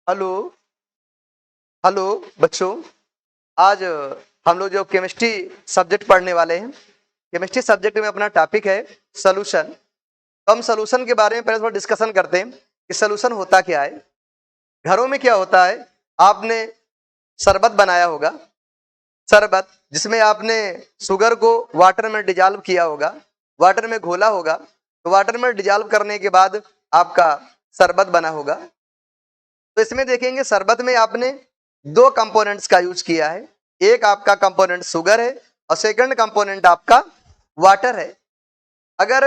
Hello. Hello बच्चों। आज हम लोग जो केमिस्ट्री सब्जेक्ट पढ़ने वाले हैं, केमिस्ट्री सब्जेक्ट में अपना टॉपिक है सॉल्यूशन। तो हम सॉल्यूशन के बारे में पहले थोड़ा डिस्कशन करते हैं कि सॉल्यूशन होता क्या है। घरों में क्या होता है, आपने शरबत बनाया होगा, शरबत जिसमें आपने शुगर को वाटर में डिजॉल्व किया होगा, वाटर में घोला होगा, तो वाटर में डिजॉल्व करने के बाद आपका शरबत बना होगा। तो इसमें देखेंगे शरबत में आपने दो कंपोनेंट्स का यूज किया है। एक आपका कंपोनेंट शुगर है और सेकंड कंपोनेंट आपका वाटर है। अगर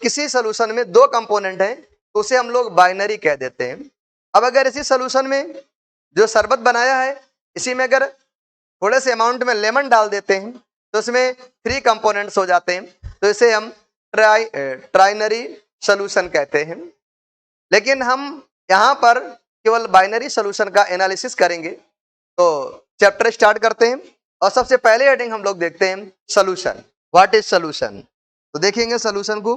किसी सोल्यूशन में दो कंपोनेंट है तो उसे हम लोग बाइनरी कह देते हैं। अब अगर इसी सोल्यूशन में जो शरबत बनाया है, इसी में अगर थोड़े से अमाउंट में लेमन डाल देते हैं तो इसमें थ्री कंपोनेंट्स हो जाते हैं, तो इसे हम ट्राइनरी सोल्यूशन कहते हैं। लेकिन हम यहाँ पर केवल बाइनरी सोल्यूशन का एनालिसिस करेंगे। तो चैप्टर स्टार्ट करते हैं और सबसे पहले हेडिंग हम लोग देखते हैं सोल्यूशन। What is solution? तो देखेंगे सोल्यूशन को।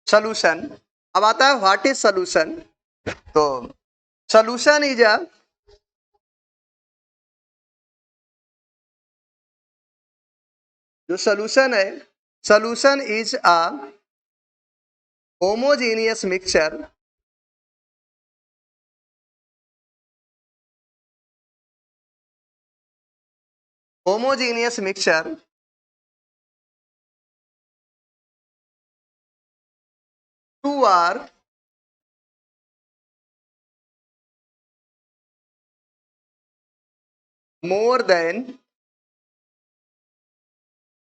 सोल्यूशन, अब आता है व्हाट इज सोल्यूशन। तो सोल्यूशन इज अ जो सोल्यूशन है, solution is a homogeneous mixture homogeneous mixture two or more than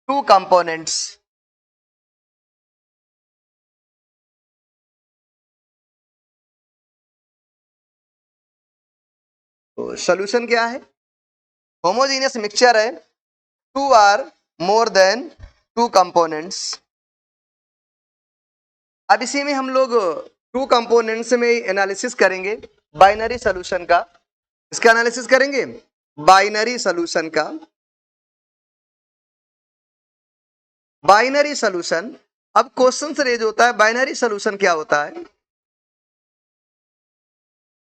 two components। तो सोल्यूशन क्या है? होमोजेनियस मिक्सचर है, two or more than two components. अब इसी में हम लोग टू कंपोनेंट्स में एनालिसिस करेंगे बाइनरी सोल्यूशन का। इसका एनालिसिस करेंगे बाइनरी सोल्यूशन का। बाइनरी सोल्यूशन, अब क्वेश्चन से रेज होता है बाइनरी सोल्यूशन क्या होता है।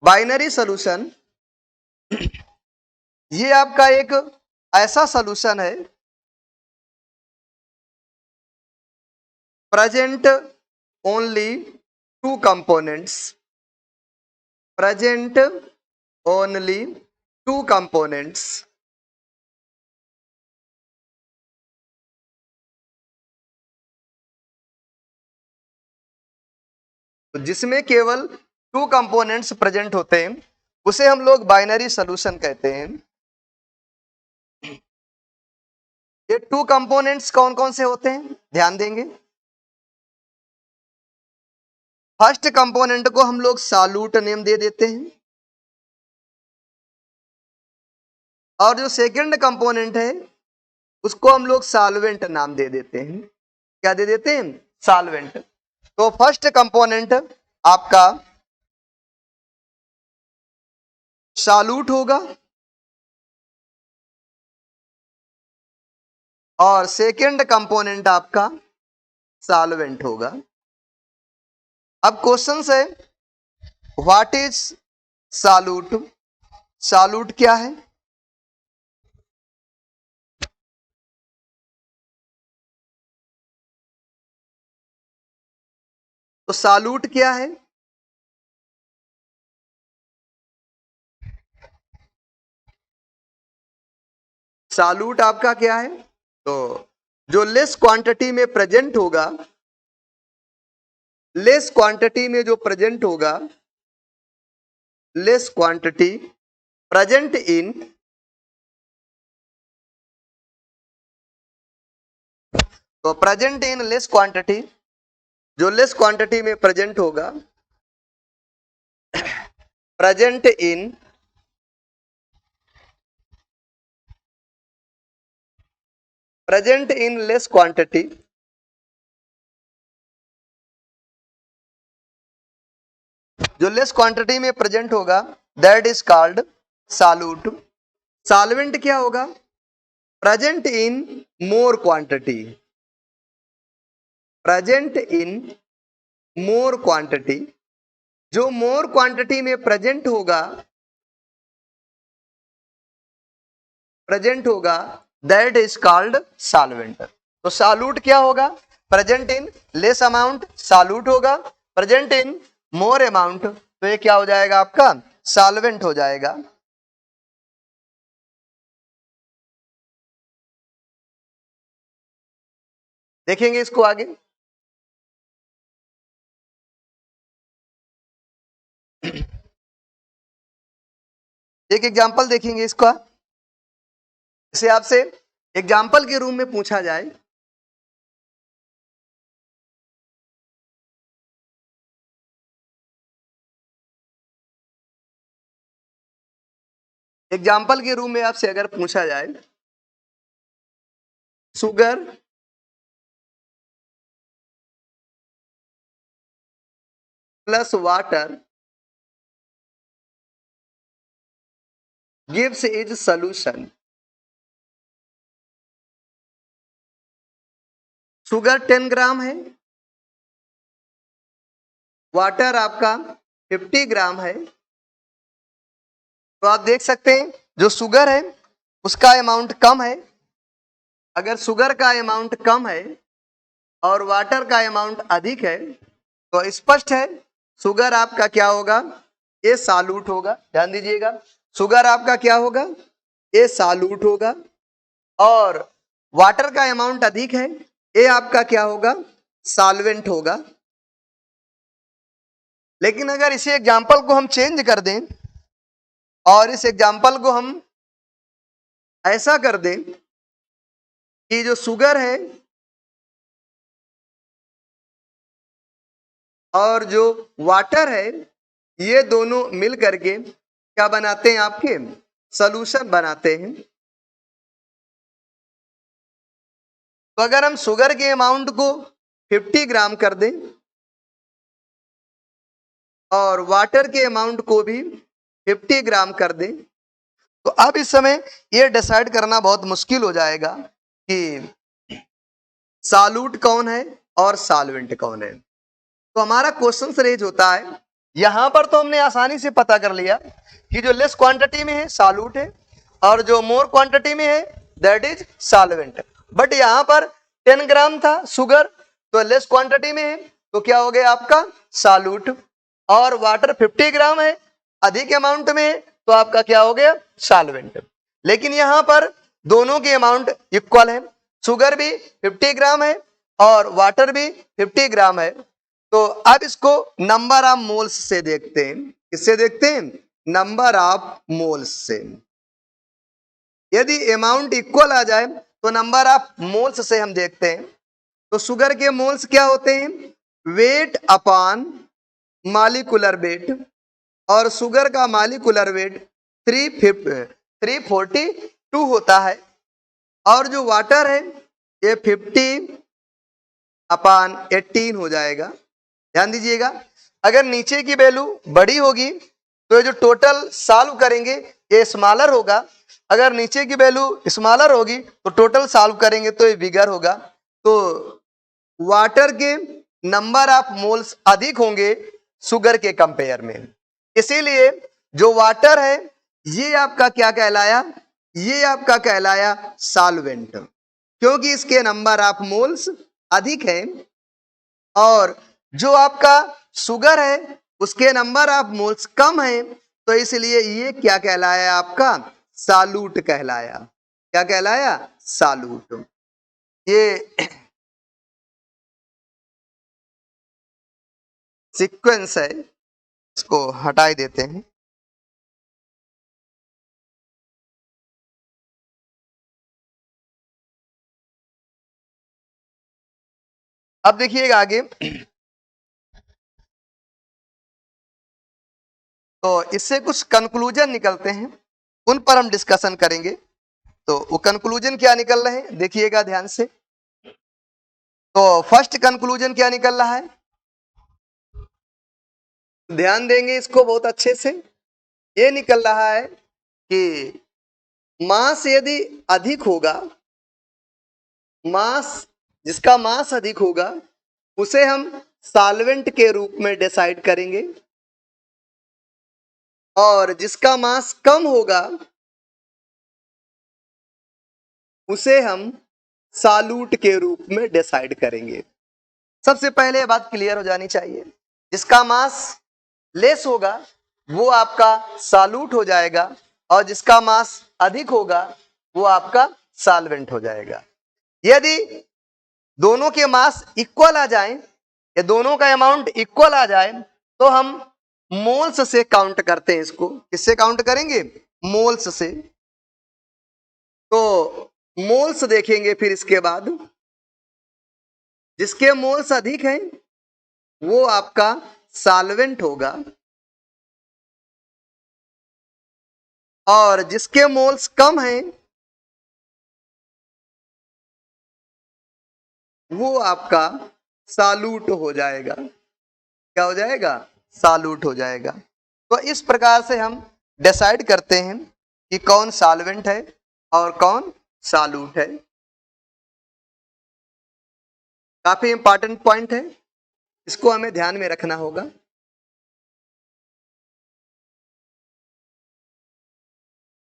बाइनरी सोल्यूशन ये आपका एक ऐसा सोल्यूशन है present only two components, present only two components। तो जिसमें केवल टू कंपोनेंट्स प्रेजेंट होते हैं उसे हम लोग बाइनरी सोल्यूशन कहते हैं। ये टू कंपोनेंट्स कौन कौन से होते हैं, ध्यान देंगे। फर्स्ट कंपोनेंट को हम लोग सॉल्यूट नेम दे देते हैं और जो सेकंड कंपोनेंट है उसको हम लोग सॉल्वेंट नाम दे देते हैं। क्या दे देते हैं? सॉल्वेंट। तो फर्स्ट कंपोनेंट आपका सॉल्यूट होगा और सेकंड कंपोनेंट आपका सॉल्वेंट होगा। अब क्वेश्चन है व्हाट इज सॉल्यूट? सॉल्यूट क्या है? तो सॉल्यूट क्या है? सॉल्यूट आपका क्या है? तो जो लेस क्वांटिटी में प्रेजेंट होगा, लेस क्वांटिटी में जो प्रेजेंट होगा, लेस क्वांटिटी प्रेजेंट इन, तो प्रेजेंट इन लेस क्वांटिटी, जो लेस क्वांटिटी में प्रेजेंट होगा, present in present in less quantity, जो लेस क्वांटिटी में प्रेजेंट होगा दैट इज कॉल्ड सालूट। सॉल्वेंट क्या होगा? Present in more quantity, present in more quantity, जो मोर क्वांटिटी में प्रेजेंट होगा दैट इज कॉल्ड सॉल्वेंट। तो सॉल्यूट क्या होगा? Present in less amount solute होगा, प्रेजेंट इन मोर अमाउंट तो ये क्या हो जाएगा आपका? सॉल्वेंट हो जाएगा। देखेंगे इसको आगे। एक एग्जांपल देखेंगे इसका। इसे आपसे एग्जाम्पल के रूम में पूछा जाए, एग्जाम्पल के रूम में आपसे अगर पूछा जाए sugar plus water gives is solution. Sugar 10 ग्राम है, वाटर आपका 50 ग्राम है। तो आप देख सकते हैं जो शुगर है उसका अमाउंट कम है। अगर शुगर का अमाउंट कम है और वाटर का अमाउंट अधिक है तो स्पष्ट है शुगर आपका क्या होगा? ये सालूट होगा। ध्यान दीजिएगा, शुगर आपका क्या होगा? ये सालूट होगा। और वाटर का अमाउंट अधिक है, ये आपका क्या होगा? सॉल्वेंट होगा। लेकिन अगर इसी एग्जाम्पल को हम चेंज कर दें और इस एग्जाम्पल को हम ऐसा कर दें कि जो शुगर है और जो वाटर है ये दोनों मिल करके क्या बनाते हैं? आपके सॉल्यूशन बनाते हैं। तो अगर हम शुगर के अमाउंट को 50 ग्राम कर दें और वाटर के अमाउंट को भी 50 ग्राम कर दें तो अब इस समय ये डिसाइड करना बहुत मुश्किल हो जाएगा कि सालूट कौन है और सॉल्वेंट कौन है। तो हमारा क्वेश्चन रेज होता है, यहां पर तो हमने आसानी से पता कर लिया कि जो लेस क्वांटिटी में है सालूट है और जो मोर क्वांटिटी में है दैट इज सॉल्वेंट। बट यहां पर 10 ग्राम था शुगर तो लेस क्वांटिटी में है तो क्या हो गया आपका? सालूट। और वाटर 50 ग्राम है, अधिक अमाउंट में है तो आपका क्या हो गया? सॉल्वेंट। लेकिन यहां पर दोनों के अमाउंट इक्वल है, शुगर भी 50 ग्राम है और वाटर भी 50 ग्राम है। तो अब इसको नंबर ऑफ मोल्स से देखते हैं। किससे देखते हैं? नंबर ऑफ मोल्स से। यदि अमाउंट इक्वल आ जाए तो नंबर ऑफ मोल्स से हम देखते हैं। तो शुगर के मोल्स क्या होते हैं? वेट अपॉन मॉलिक्यूलर वेट, और शुगर का मॉलिक्यूलर वेट 342 होता है। और जो वाटर है ये 50 अपॉन 18 हो जाएगा। ध्यान दीजिएगा, अगर नीचे की वैल्यू बड़ी होगी तो ये जो टोटल सॉल्व करेंगे ये स्मॉलर होगा, अगर नीचे की वैल्यू स्मॉलर होगी तो टोटल सॉल्व करेंगे तो ये बिगर होगा। तो वाटर के नंबर ऑफ मोल्स अधिक होंगे शुगर के कंपेयर में, इसीलिए जो वाटर है ये आपका क्या कहलाया? ये आपका कहलाया सॉल्वेंट, क्योंकि इसके नंबर ऑफ मोल्स अधिक हैं। और जो आपका शुगर है उसके नंबर ऑफ मोल्स कम है तो इसलिए ये क्या कहलाया? आपका सालूट कहलाया। क्या कहलाया? सालूट। ये सीक्वेंस है, इसको हटा देते हैं। अब देखिएगा आगे, तो इससे कुछ कंक्लूजन निकलते हैं, उन पर हम डिस्कशन करेंगे। तो वो कंक्लूजन क्या निकल रहे हैं देखिएगा ध्यान से। तो फर्स्ट कंक्लूजन क्या निकल रहा है, ध्यान देंगे इसको बहुत अच्छे से। ये निकल रहा है कि मास यदि अधिक होगा, मास जिसका मास अधिक होगा उसे हम सॉल्वेंट के रूप में डिसाइड करेंगे, और जिसका मास कम होगा उसे हम सालूट के रूप में डिसाइड करेंगे। सबसे पहले ये बात क्लियर हो जानी चाहिए, जिसका मास लेस होगा वो आपका सालूट हो जाएगा, और जिसका मास अधिक होगा वो आपका सॉल्वेंट हो जाएगा। यदि दोनों के मास इक्वल आ जाए या दोनों का अमाउंट इक्वल आ जाए तो हम मोल्स से काउंट करते हैं इसको। किससे काउंट करेंगे, मोल्स से। तो मोल्स देखेंगे, फिर इसके बाद जिसके मोल्स अधिक हैं वो आपका सॉल्वेंट होगा, और जिसके मोल्स कम हैं वो आपका सालूट हो जाएगा। क्या हो जाएगा, सालूट हो जाएगा। तो इस प्रकार से हम डिसाइड करते हैं कि कौन सॉल्वेंट है और कौन सालूट है। काफी इंपॉर्टेंट पॉइंट है, इसको हमें ध्यान में रखना होगा।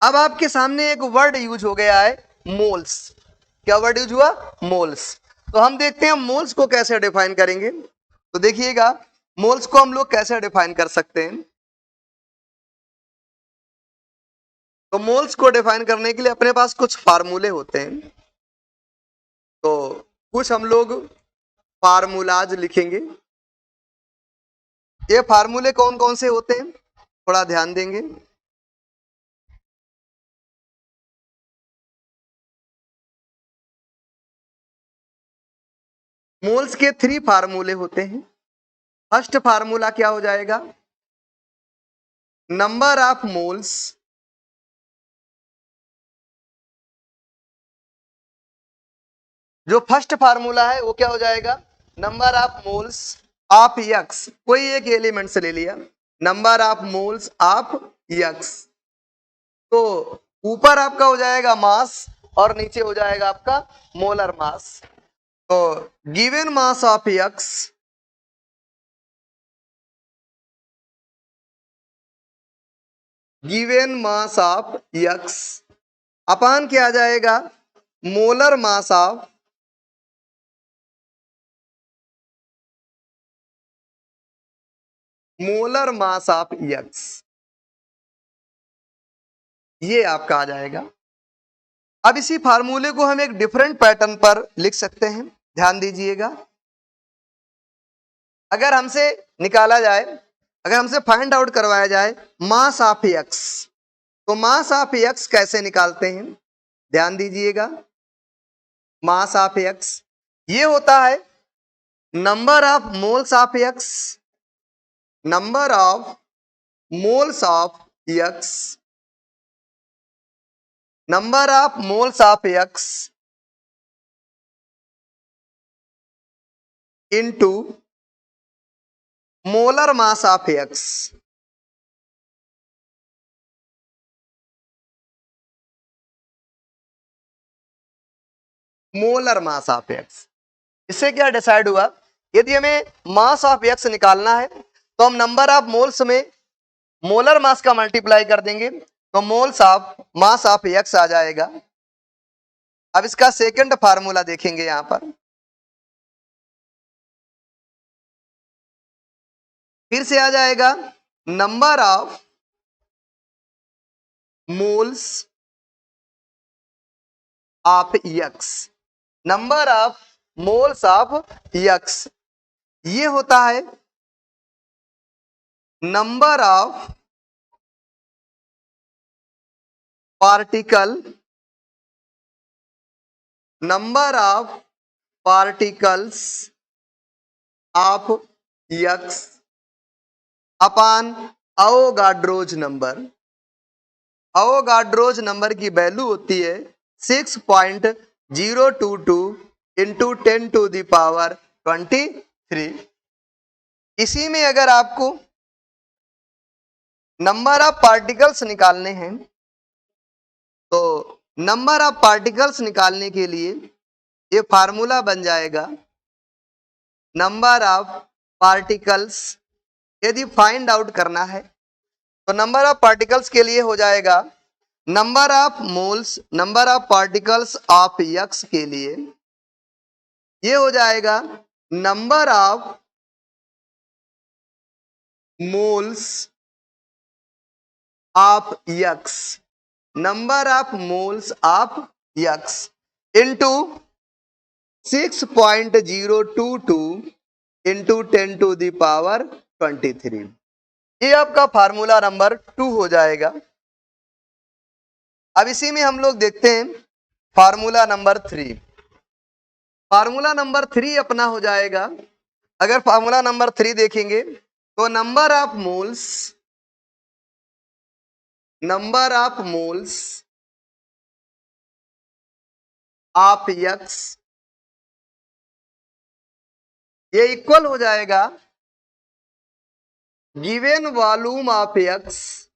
अब आपके सामने एक वर्ड यूज हो गया है, मोल्स। क्या वर्ड यूज हुआ, मोल्स। तो हम देखते हैं मोल्स को कैसे डिफाइन करेंगे। तो देखिएगा मोल्स को हम लोग कैसे डिफाइन कर सकते हैं। तो मोल्स को डिफाइन करने के लिए अपने पास कुछ फार्मूले होते हैं। तो कुछ हम लोग फार्मूलाज लिखेंगे। ये फार्मूले कौन कौन से होते हैं थोड़ा ध्यान देंगे। मोल्स के 3 फार्मूले होते हैं। फर्स्ट फार्मूला क्या हो जाएगा, नंबर ऑफ मोल्स जो फर्स्ट फार्मूला है वो क्या हो जाएगा, number of moles of x. कोई एक एलिमेंट से ले लिया, number of moles of x. तो ऊपर आपका हो जाएगा मास और नीचे हो जाएगा आपका मोलर मास। तो given mass of X given mass of X upon क्या आ जाएगा, मोलर मास ऑफ यक्स। ये आपका आ जाएगा। अब इसी फार्मूले को हम एक डिफरेंट पैटर्न पर लिख सकते हैं, ध्यान दीजिएगा। अगर हमसे निकाला जाए, अगर हमसे फाइंड आउट करवाया जाए मास ऑफ एक्स, तो मास ऑफ एक्स कैसे निकालते हैं, ध्यान दीजिएगा। मास ऑफ एक्स ये होता है number of moles of X, number of moles of X, number of moles of x into molar mass of x. Molar mass of x. इससे क्या डिसाइड हुआ, यदि हमें मास ऑफ एक्स निकालना है तो हम नंबर ऑफ मोल्स में मोलर मास का मल्टीप्लाई कर देंगे, तो moles of mass of X आ जाएगा। अब इसका सेकंड फार्मूला देखेंगे यहां पर, फिर से आ जाएगा number of moles of X, number of moles of X ये होता है number of particle, number of particles of X upon Avogadro's number. Avogadro's number की वैल्यू होती है 6.022 इंटू 10⁻23। इसी में अगर आपको नंबर ऑफ पार्टिकल्स निकालने हैं तो नंबर ऑफ पार्टिकल्स निकालने के लिए ये फार्मूला बन जाएगा, नंबर ऑफ पार्टिकल्स यदि फाइंड आउट करना है तो नंबर ऑफ पार्टिकल्स के लिए हो जाएगा number of moles, number of particles of x के लिए ये हो जाएगा number of moles of x, number of moles of x into 6.022 into 10⁻23। ये आपका फार्मूला नंबर 2 हो जाएगा। अब इसी में हम लोग देखते हैं फार्मूला नंबर 3। फार्मूला नंबर 3 अपना हो जाएगा, अगर फार्मूला नंबर 3 देखेंगे तो number of moles of x ये इक्वल हो जाएगा given volume of x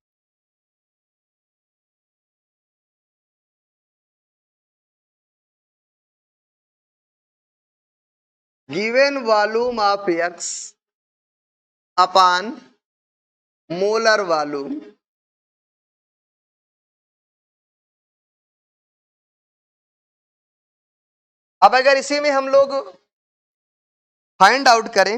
given volume of x upon molar volume. अब अगर इसी में हम लोग फाइंड आउट करें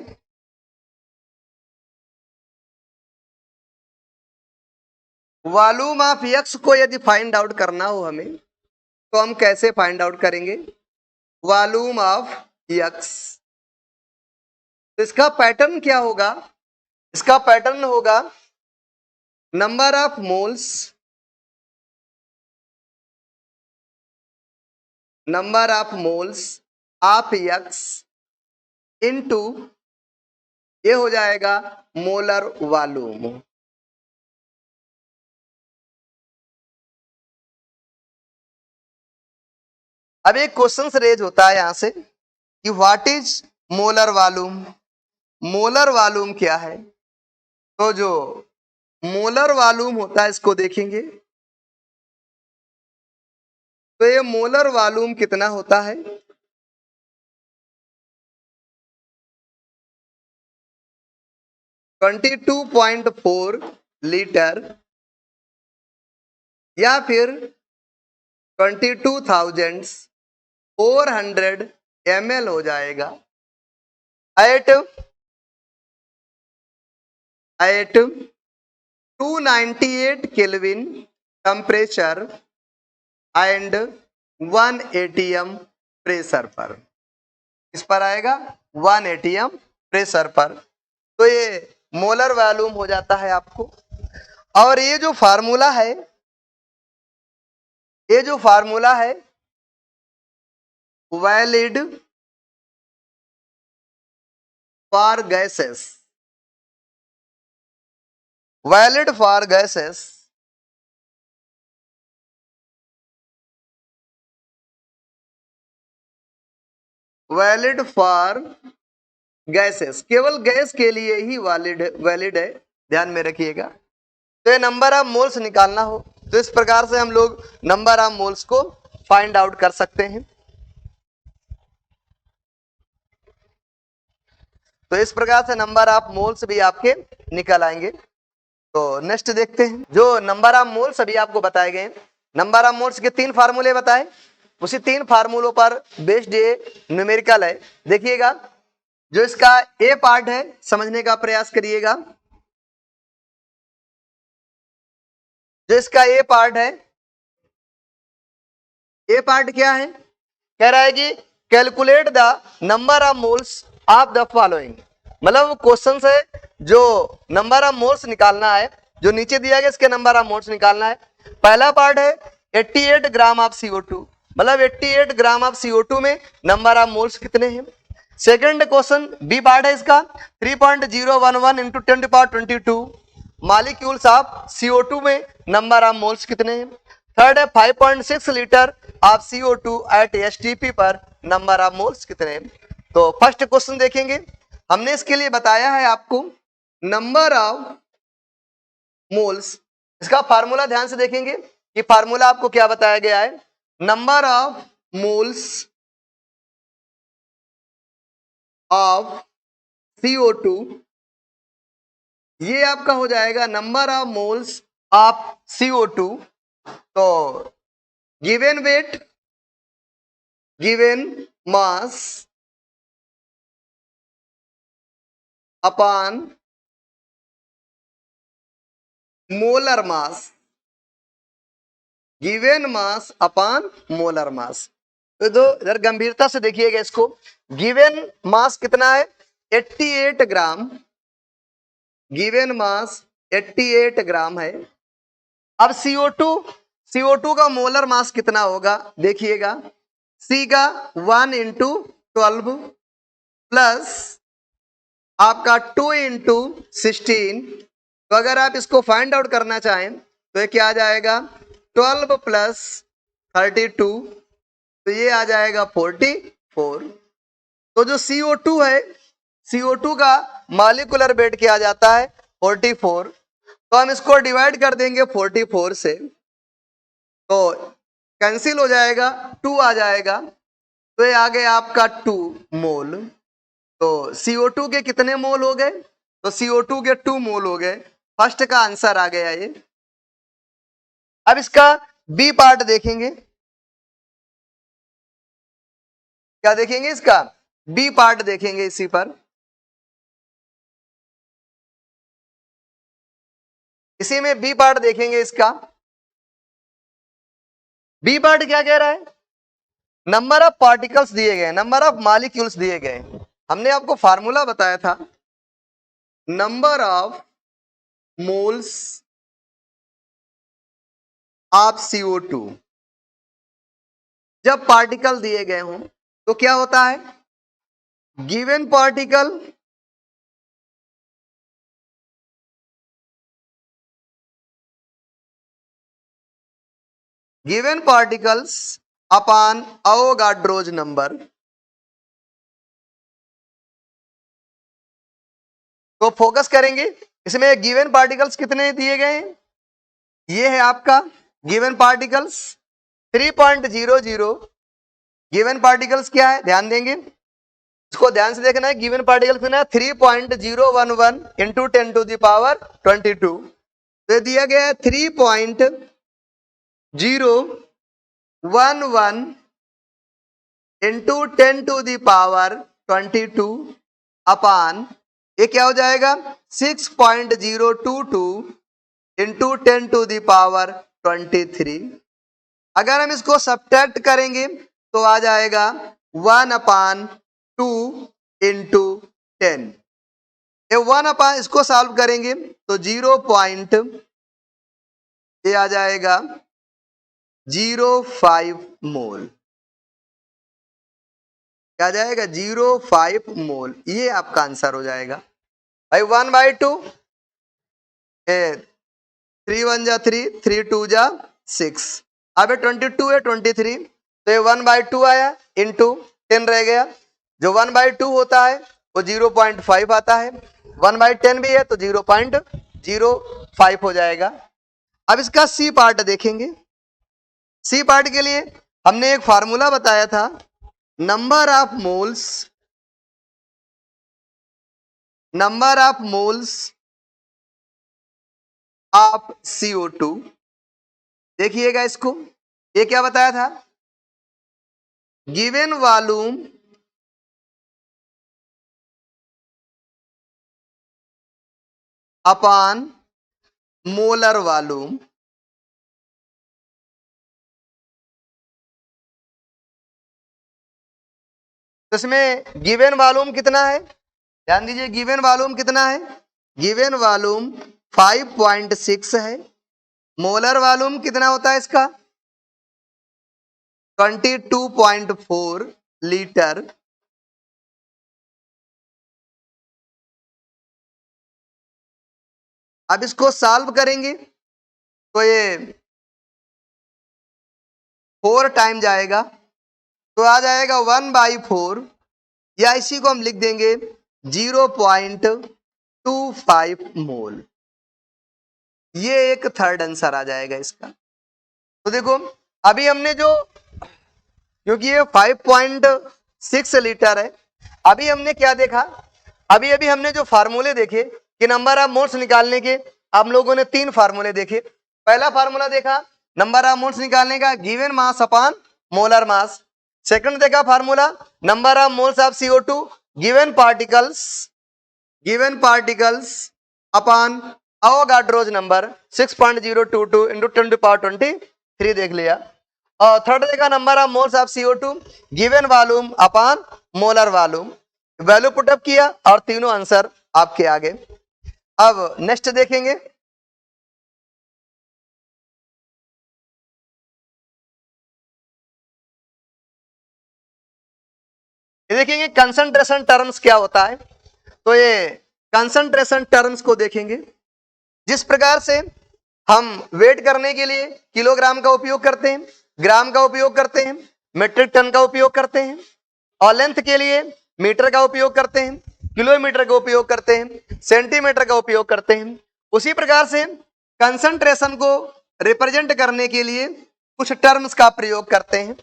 वॉल्यूम ऑफ x को यदि फाइंड आउट करना हो हमें तो हम कैसे फाइंड आउट करेंगे वॉल्यूम ऑफ x। तो इसका पैटर्न क्या होगा, इसका पैटर्न होगा number of moles of x into ये हो जाएगा मोलर वॉल्यूम। अब एक क्वेश्चन रेज होता है यहां से कि what is molar volume, molar volume क्या है। तो जो मोलर वॉल्यूम होता है इसको देखेंगे तो ये मोलर वॉल्यूम कितना होता है 22.4 लीटर या फिर 22,400 ml हो जाएगा at 298 kelvin temperature and 1 atm pressure पर। इस पर आएगा 1 atm प्रेशर पर। तो ये मोलर वॉल्यूम हो जाता है आपको। और ये जो फार्मूला है valid for gases, valid for gases valid for gases, केवल गैस के लिए ही वैलिड है, ध्यान में रखिएगा। तो ये नंबर ऑफ मोल्स निकालना हो तो इस प्रकार से हम लोग नंबर ऑफ मोल्स को फाइंड आउट कर सकते हैं। तो इस प्रकार से नंबर ऑफ मोल्स भी आपके निकल आएंगे। तो नेक्स्ट देखते हैं, जो नंबर ऑफ मोल्स अभी आपको बताए गए, नंबर ऑफ मोल्स के 3 फार्मूले बताए, उसी 3 फार्मूलों पर बेस्ड ये न्यूमेरिकल है। देखिएगा जो इसका ए पार्ट है समझने का प्रयास करिएगा। जो इसका ए पार्ट है, ए पार्ट क्या है, कह रहा है कि calculate the number of moles of the following. मतलब क्वेश्चन से जो नंबर ऑफ मोल्स निकालना है, जो नीचे दिया गया इसके नंबर ऑफ मोल्स निकालना है। पहला पार्ट है 88 ग्राम ऑफ CO2, मतलब 88 ग्राम ऑफ CO2 में नंबर ऑफ मोल्स कितने हैं। सेकंड क्वेश्चन बी पार्ट है इसका 3.011 इंटू 10⁻22 मॉलिक्यूल्स ऑफ CO2 में नंबर ऑफ मोल्स कितने हैं। थर्ड है 5.6 litre of CO2 at STP पर नंबर ऑफ मोल्स कितने। तो फर्स्ट क्वेश्चन देखेंगे, हमने इसके लिए बताया है आपको नंबर ऑफ मोल्स। इसका फार्मूला ध्यान से देखेंगे कि फार्मूला आपको क्या बताया गया है, number of moles of CO2, ये आपका हो जाएगा number of moles of CO2। तो given weight, given mass upon molar मास, given mass upon molar mass. तो दो इधर गंभीरता से देखिएगा इसको, गिवन मास कितना है 88 ग्राम, गिवन मास 88 ग्राम है। अब CO2 का मोलर मास कितना होगा देखिएगा, C का 1 इंटू 12 प्लस आपका 2 इंटू 16। तो अगर आप इसको फाइंड आउट करना चाहें तो ये क्या आ जाएगा 12 प्लस 32, तो ये आ जाएगा 44। तो जो CO2 है, CO2 का मॉलिक्यूलर वेट किया जाता है 44। तो हम इसको डिवाइड कर देंगे 44 से, तो कैंसिल हो जाएगा, 2 आ जाएगा, तो ये आ गया आपका 2 मोल। तो CO2 के कितने मोल हो गए, तो CO2 के 2 मोल हो गए। फर्स्ट का आंसर आ गया ये। अब इसका बी पार्ट देखेंगे, क्या देखेंगे, इसका बी पार्ट देखेंगे इसी पर। इसी में बी पार्ट देखेंगे इसका। बी पार्ट क्या कह रहा है, नंबर ऑफ पार्टिकल्स दिए गए, नंबर ऑफ मॉलिक्यूल्स दिए गए। हमने आपको फार्मूला बताया था number of moles of CO2। जब पार्टिकल दिए गए हों तो क्या होता है, given particle given particles upon Avogadro's number. तो फोकस करेंगे इसमें, गिवन पार्टिकल्स कितने दिए गए हैं, ये है आपका गिवन पार्टिकल्स 3.00। गिवन पार्टिकल्स क्या है ध्यान देंगे, इसको ध्यान से देखना है। गिवन पार्टिकल कितना है 3.011 इंटू 10 टू द पावर 22। तो दिया गया है 3.011 इंटू 10 टू द पावर 22 अपान ये क्या हो जाएगा 6.022 इंटू 10 टू द पावर 23। अगर हम इसको सब्ट्रैक्ट करेंगे तो आ जाएगा 1/2 इंटू 10। ये 1 इसको सॉल्व करेंगे तो 0 पॉइंट ये आ जाएगा 0.5 मोल, क्या जाएगा 0.5 मोल, ये आपका आंसर हो जाएगा भाई। 1/2, 3 1 जा 3, 3 2 जा 6, अब 22 है 23, तो ये 1/2 आया इंटू 10 रह गया। जो 1/2 होता है वो 0.5 आता है, 1/10 भी है तो 0.05 हो जाएगा। अब इसका सी पार्ट देखेंगे। सी पार्ट के लिए हमने एक फार्मूला बताया था number of moles of CO2। देखिएगा इसको, ये क्या बताया था, given volume upon molar volume. तो इसमें गिवन वॉल्यूम कितना है, ध्यान दीजिए, गिवन वॉल्यूम कितना है, गिवन वॉल्यूम 5.6 है। मोलर वॉल्यूम कितना होता है इसका 22.4 लीटर। अब इसको सॉल्व करेंगे तो ये 4 टाइम जाएगा तो आ जाएगा 1/4, या इसी को हम लिख देंगे 0.25 मोल। ये एक थर्ड आंसर आ जाएगा इसका। तो देखो अभी हमने जो, क्योंकि ये 5.6 लीटर है, अभी हमने क्या देखा, अभी अभी हमने जो फार्मूले देखे कि नंबर ऑफ मोल्स निकालने के, आप लोगों ने 3 फार्मूले देखे। पहला फार्मूला देखा नंबर ऑफ मोल्स निकालने का, given mass upon molar mass. Second देखा formula number of moles of CO2 given particles upon Avogadro's number 6.022 into 10⁻23 देख लिया। और थर्ड देखा number of moles of CO2 given volume upon molar volume, value put up किया और तीनों answer आपके आगे। अब नेक्स्ट देखेंगे, ये देखेंगे कंसंट्रेशन टर्म्स क्या होता है। तो ये कंसंट्रेशन टर्म्स को देखेंगे। जिस प्रकार से हम वेट करने के लिए किलोग्राम का उपयोग करते हैं, ग्राम का उपयोग करते हैं, मेट्रिक टन का उपयोग करते हैं, और लेंथ के लिए मीटर का उपयोग करते हैं, किलोमीटर का उपयोग करते हैं, सेंटीमीटर का उपयोग करते हैं, उसी प्रकार से कंसंट्रेशन को रिप्रेजेंट करने के लिए कुछ टर्म्स का प्रयोग करते हैं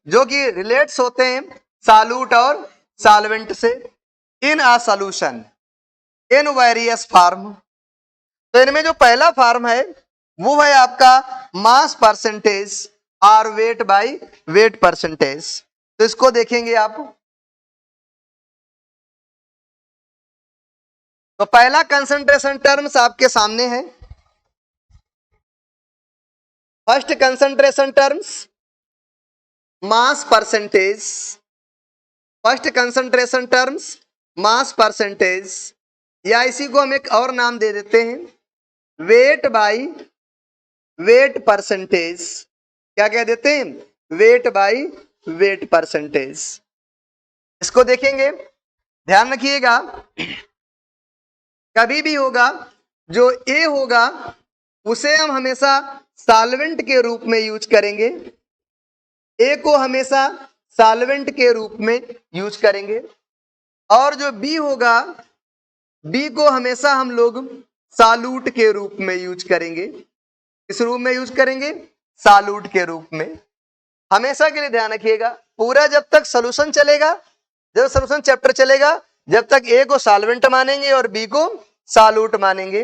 जो कि रिलेट्स होते हैं साल्यूट और सॉल्वेंट से। In a solution in various form. तो इनमें जो पहला फॉर्म है वो है आपका मास परसेंटेज और वेट बाय वेट परसेंटेज। तो इसको देखेंगे आप। तो पहला कंसंट्रेशन टर्म्स आपके सामने है। First concentration terms mass percentage, first concentration terms mass percentage, या इसी को हम एक और नाम दे देते हैं वेट बाय वेट परसेंटेज। क्या कह देते हैं? Wait by weight percentage. इसको देखेंगे, ध्यान रखिएगा कभी भी होगा जो ए होगा उसे हम हमेशा सॉल्वेंट के रूप में यूज करेंगे, ए को हमेशा सॉल्वेंट के रूप में यूज करेंगे, और जो बी होगा बी को हमेशा हम लोग सॉल्यूट के रूप में यूज करेंगे। किस रूप में यूज करेंगे? सॉल्यूट के रूप में। हमेशा के लिए ध्यान रखिएगा, पूरा जब तक सोल्यूशन चलेगा, जब सोल्यूशन चैप्टर चलेगा, जब तक ए को सॉल्वेंट मानेंगे और बी को सॉल्यूट मानेंगे।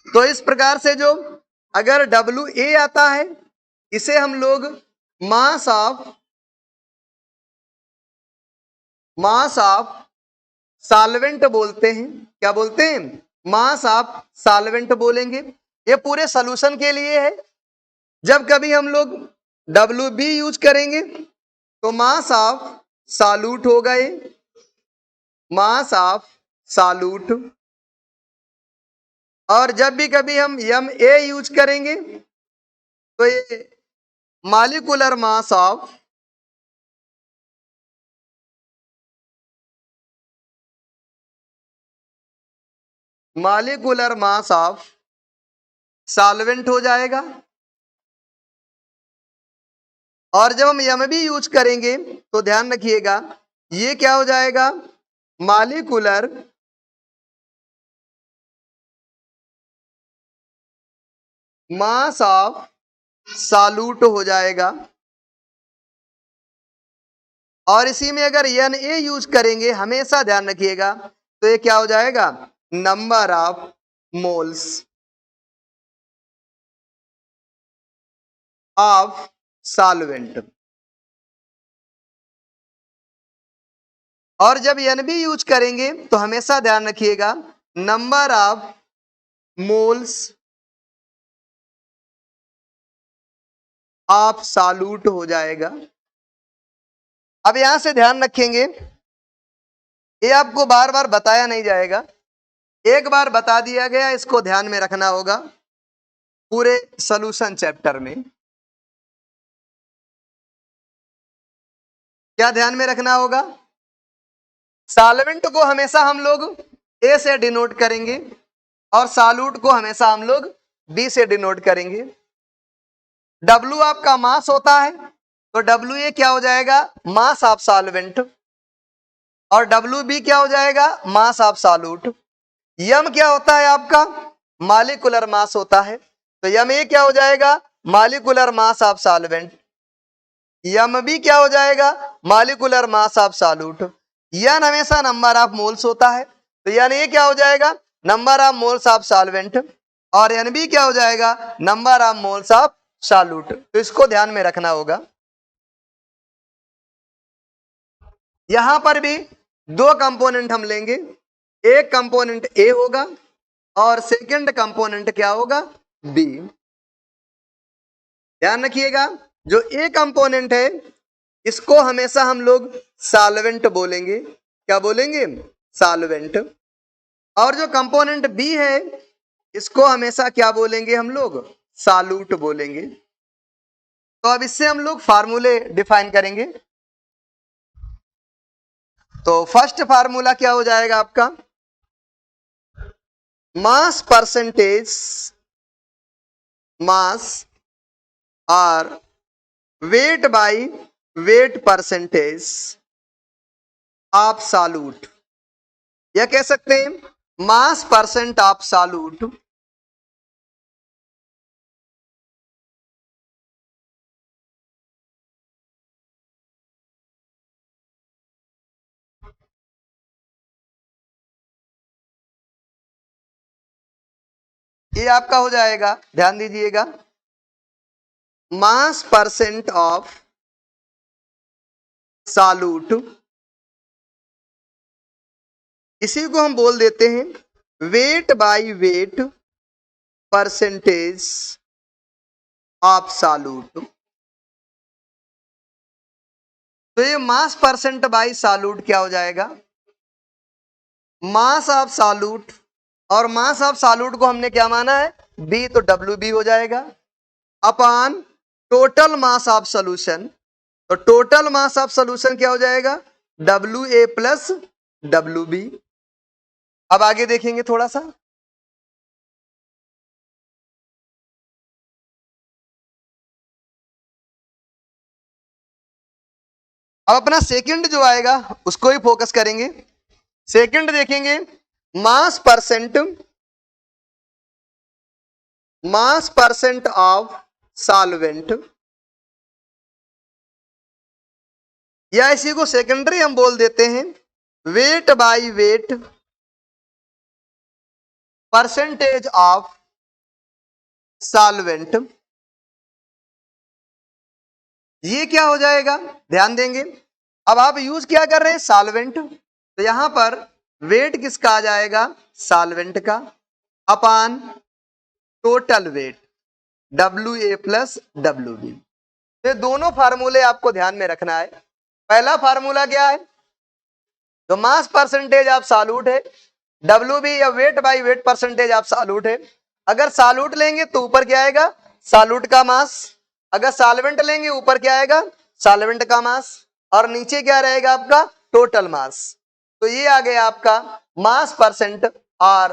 तो इस प्रकार से जो अगर WA आता है इसे हम लोग मास ऑफ सॉल्वेंट बोलते हैं। क्या बोलते हैं? मास ऑफ सॉल्वेंट बोलेंगे। ये पूरे सॉल्यूशन के लिए है। जब कभी हम लोग WB यूज करेंगे तो मास ऑफ सॉल्यूट होगा, ये मास ऑफ सॉल्यूट। और जब भी कभी हम MA यूज करेंगे तो ये मॉलिक्यूलर मास ऑफ सॉल्वेंट हो जाएगा। और जब हम MB यूज करेंगे तो ध्यान रखिएगा ये क्या हो जाएगा? मॉलिक्यूलर मास ऑफ सॉल्यूट हो जाएगा। और इसी में अगर Na यूज करेंगे, हमेशा ध्यान रखिएगा, तो ये क्या हो जाएगा? Number of moles of solvent. और जब NB यूज करेंगे तो हमेशा ध्यान रखिएगा number of moles of solute हो जाएगा। अब यहां से ध्यान रखेंगे, ये आपको बार बार बताया नहीं जाएगा, एक बार बता दिया गया, इसको ध्यान में रखना होगा पूरे सॉल्यूशन चैप्टर में। क्या ध्यान में रखना होगा? सॉल्वेंट को हमेशा हम लोग A से डिनोट करेंगे और सॉल्यूट को हमेशा हम लोग B से डिनोट करेंगे। W आपका मास होता है, तो WA क्या हो जाएगा, मास ऑफ सॉल्वेंट, और WB क्या हो जाएगा, मास ऑफ सॉल्यूट। M क्या होता है आपका, मॉलिक्यूलर मास होता है, तो MA क्या हो जाएगा, molecular mass of solvent. MB क्या हो जाएगा, molecular mass of solute. N हमेशा नंबर ऑफ मोल्स होता है, तो NA क्या हो जाएगा, number of moles of solvent, और NB क्या हो जाएगा, number of moles of solute. तो इसको ध्यान में रखना होगा। यहां पर भी दो कंपोनेंट हम लेंगे, एक कंपोनेंट ए होगा और सेकंड कंपोनेंट क्या होगा, बी। ध्यान रखिएगा, जो ए कंपोनेंट है इसको हमेशा हम लोग सॉल्वेंट बोलेंगे, क्या बोलेंगे, सॉल्वेंट। और जो कंपोनेंट बी है इसको हमेशा क्या बोलेंगे हम लोग, सॉल्यूट बोलेंगे। तो अब इससे हम लोग फार्मूले डिफाइन करेंगे। तो फर्स्ट फार्मूला क्या हो जाएगा आपका, मास परसेंटेज, मास और weight by weight percentage of solute, यह कह सकते हैं मास परसेंट ऑफ सॉल्यूट ये आपका हो जाएगा, ध्यान दीजिएगा, मास परसेंट ऑफ सॉल्यूट, इसी को हम बोल देते हैं wait by weight percentage of solute. तो ये मास परसेंट बाय सॉल्यूट क्या हो जाएगा, मास ऑफ सॉल्यूट, और मास ऑफ सॉल्यूट को हमने क्या माना है, बी, तो WB हो जाएगा upon total mass of solution. तो टोटल मास ऑफ सॉल्यूशन क्या हो जाएगा, WA प्लस WB। अब आगे देखेंगे थोड़ा सा, अब अपना सेकंड जो आएगा उसको ही फोकस करेंगे। सेकंड देखेंगे, मास percent, mass percent of solvent, या इसी को सेकेंडरी हम बोल देते हैं wait by weight percentage of solvent. ये क्या हो जाएगा, ध्यान देंगे, अब आप यूज क्या कर रहे हैं, सॉल्वेंट, तो यहां पर वेट किसका आ जाएगा, सॉल्वेंट का, upon total weight WA plus WB। ये दोनों फार्मूले आपको ध्यान में रखना है। पहला फार्मूला क्या है, तो मास परसेंटेज ऑफ सॉल्यूट है, WB या wait by weight percentage of solute है। अगर सॉल्यूट लेंगे तो ऊपर क्या आएगा, सॉल्यूट का मास, अगर सॉल्वेंट लेंगे ऊपर क्या आएगा, सॉल्वेंट का मास, और नीचे क्या रहेगा आपका, टोटल मास। तो ये आ गया आपका मास परसेंट और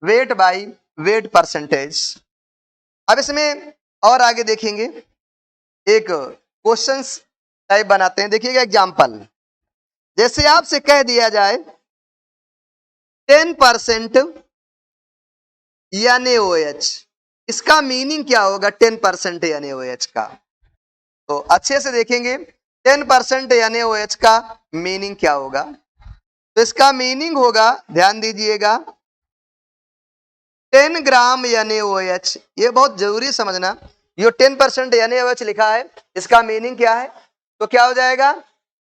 वेट बाय वेट परसेंटेज। अब इसमें और आगे देखेंगे, एक क्वेश्चंस टाइप बनाते हैं। देखिएगा एग्जांपल, जैसे आपसे कह दिया जाए 10% NaOH, इसका मीनिंग क्या होगा 10% NaOH का, तो अच्छे से देखेंगे 10% NaOH का मीनिंग क्या होगा। तो इसका मीनिंग होगा, ध्यान दीजिएगा, 10 ग्राम NaOH, ये बहुत जरूरी समझना, ये 10% NaOH लिखा है, इसका मीनिंग क्या है, तो क्या हो जाएगा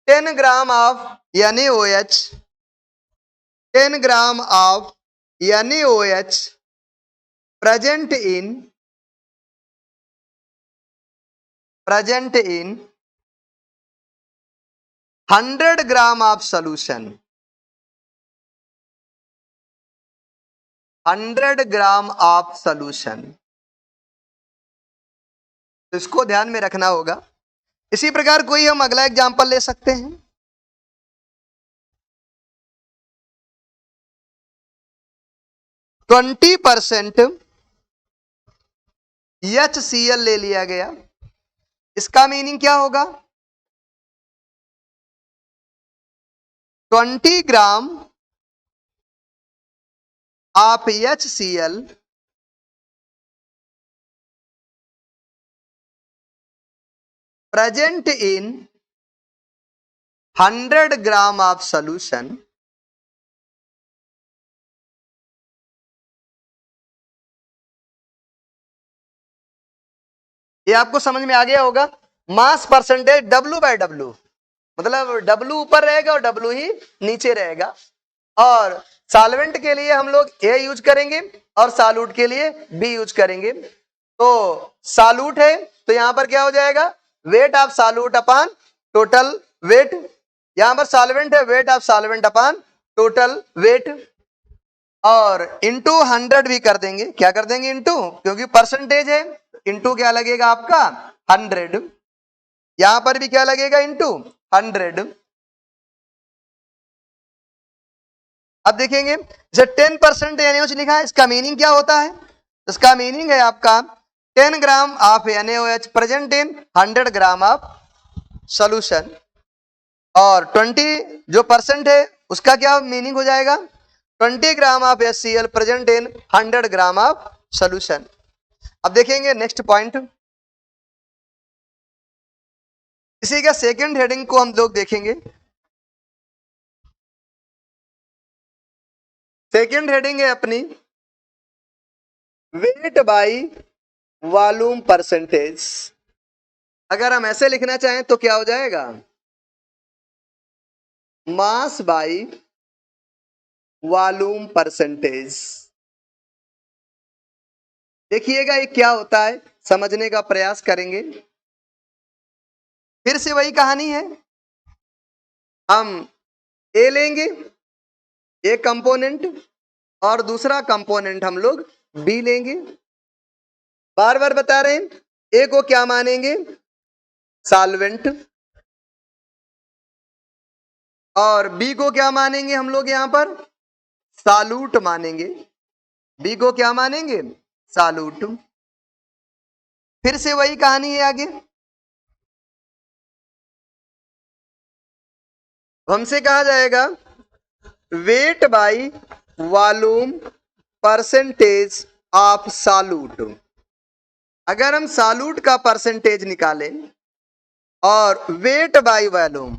10 gram of NaOH, 10 gram of NaOH present in 100 gram of solution, 100 gram of solution. तो इसको ध्यान में रखना होगा। इसी प्रकार कोई हम अगला एग्जांपल ले सकते हैं, 20% HCl ले लिया गया, इसका मीनिंग क्या होगा? 20 gram of HCl present in 100 gram of solution ये आपको समझ में आ गया होगा। मास परसेंटेज W/W, मतलब W ऊपर रहेगा और W ही नीचे रहेगा। और सॉल्वेंट के लिए हम लोग A यूज करेंगे और सॉल्यूट के लिए B यूज करेंगे। तो सॉल्यूट है तो यहां पर क्या हो जाएगा? Weight of solute upon total weight. यहां पर सॉल्वेंट है, weight of solvent upon total weight. और इंटू 100 भी कर देंगे। क्या कर देंगे? इंटू, क्योंकि परसेंटेज है। इंटू क्या लगेगा आपका? 100। यहां पर भी क्या लगेगा? इंटू 100। अब देखेंगे जब 10% NaOH लिखा है, इसका मीनिंग क्या होता है? इसका मीनिंग है आपका 10 gram of NaOH present in 100 gram of solution. और 20 जो परसेंट है उसका क्या मीनिंग हो जाएगा? 20 gram of HCl present in 100 gram of solution. अब देखेंगे नेक्स्ट पॉइंट। इसी का सेकंड हेडिंग को हम लोग देखेंगे। सेकंड हेडिंग है अपनी वेट बाय वॉल्यूम परसेंटेज। अगर हम ऐसे लिखना चाहें तो क्या हो जाएगा? Mass by volume percentage. देखिएगा ये क्या होता है, समझने का प्रयास करेंगे। फिर से वही कहानी है, हम ए लेंगे, एक कंपोनेंट, और दूसरा कंपोनेंट हम लोग बी लेंगे। बार बार बता रहे हैं, ए को क्या मानेंगे? सॉल्वेंट। और बी को क्या मानेंगे हम लोग? यहां पर सॉल्यूट मानेंगे। बी को क्या मानेंगे? सॉल्यूट। फिर से वही कहानी है आगे। हमसे कहा जाएगा weight by volume percentage of solute. अगर हम सॉल्यूट का परसेंटेज निकालें और वेट बाय वॉल्यूम,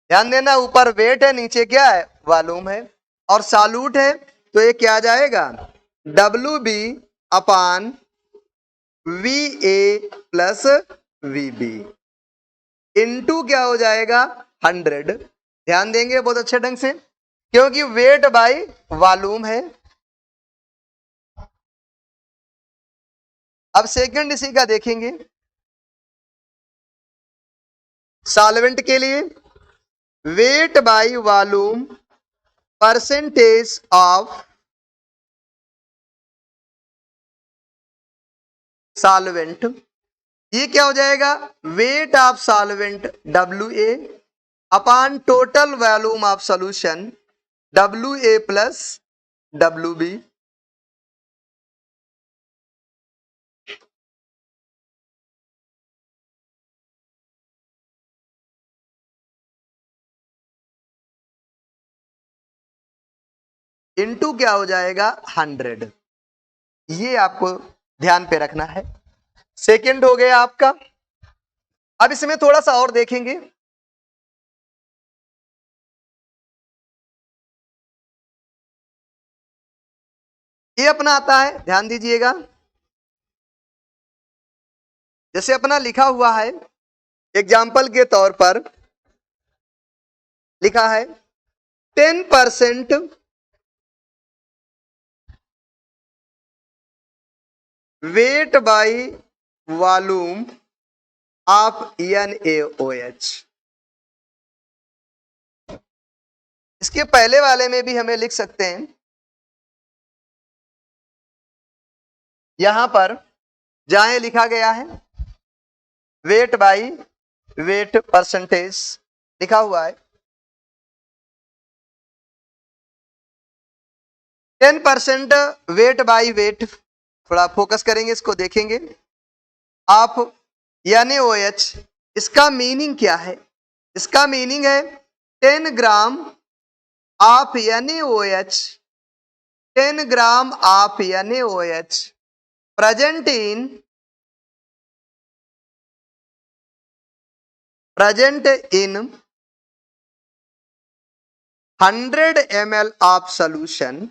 ध्यान देना ऊपर वेट है नीचे क्या है? वॉल्यूम है। और सॉल्यूट है तो ये क्या आ जाएगा? WB अपान VA प्लस VB इंटू क्या हो जाएगा? 100। ध्यान देंगे बहुत अच्छे ढंग से, क्योंकि वेट बाय वॉल्यूम है। अब सेकंड इसी का देखेंगे। सॉल्वेंट के लिए weight by volume percentage of solvent. ये क्या हो जाएगा? Weight of solvent WA upon total volume of solution WA plus WB। Into क्या हो जाएगा? 100। ये आपको ध्यान पे रखना है। सेकंड हो गया आपका। अब इसमें थोड़ा सा और देखेंगे। ये अपना आता है, ध्यान दीजिएगा। जैसे अपना लिखा हुआ है, एग्जाम्पल के तौर पर लिखा है 10% weight by volume of NaOH। इसके पहले वाले में भी हमें लिख सकते हैं, यहां पर जहां लिखा गया है वेट बाय वेट परसेंटेज लिखा हुआ है, 10% वेट बाय वेट। थोड़ा फोकस करेंगे, इसको देखेंगे आप NaOH, इसका मीनिंग क्या है? इसका मीनिंग है 10 gram of NaOH, 10 gram of NaOH present in 100 ml of solution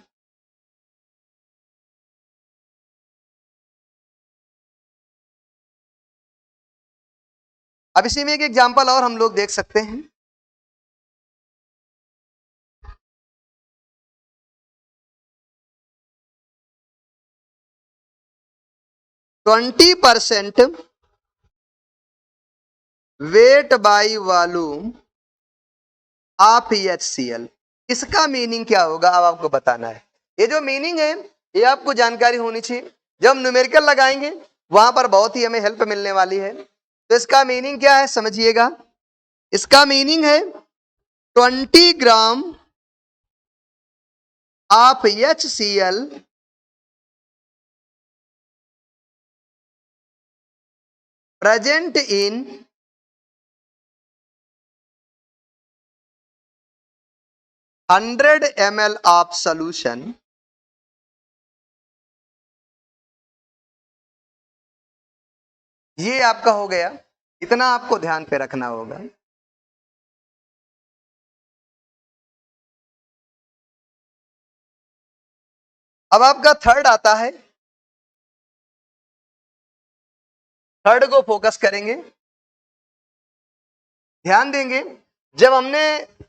अब इसी में एक एग्जांपल और हम लोग देख सकते हैं। Twenty percent weight by volume of HCl, इसका मीनिंग क्या होगा अब आपको बताना है। ये जो मीनिंग है ये आपको जानकारी होनी चाहिए। जब हम न्यूमेरिकल लगाएंगे वहां पर बहुत ही हमें हेल्प मिलने वाली है। तो इसका मीनिंग क्या है समझिएगा। इसका मीनिंग है 20 gram of HCl present in 100 ml of solution ये आपका हो गया। इतना आपको ध्यान पे रखना होगा। अब आपका थर्ड आता है, थर्ड को फोकस करेंगे, ध्यान देंगे। जब हमने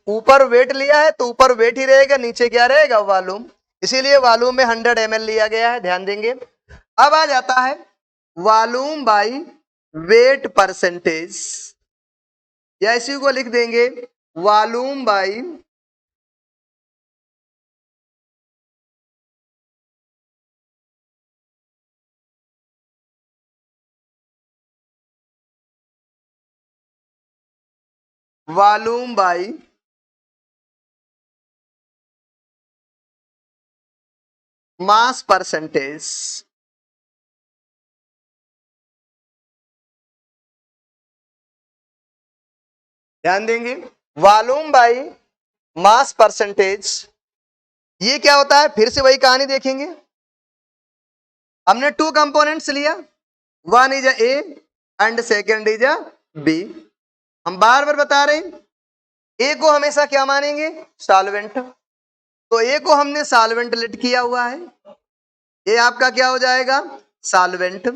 ऊपर वेट लिया है तो ऊपर वेट ही रहेगा, नीचे क्या रहेगा वॉल्यूम, इसीलिए वॉल्यूम में 100 ml लिया गया है, ध्यान देंगे। अब आ जाता है वॉल्यूम बाई वेट परसेंटेज, या इसी को लिख देंगे volume by volume by mass percentage. ध्यान देंगे वॉल्यूम बाई मास परसेंटेज, ये क्या होता है फिर से वही कहानी देखेंगे। हमने टू कंपोनेंट्स लिया, one is A and second is B. हम बार बार बता रहे हैं ए को हमेशा क्या मानेंगे सॉल्वेंट, तो ए को हमने सॉल्वेंट लेट किया हुआ है, ये आपका क्या हो जाएगा सॉल्वेंट।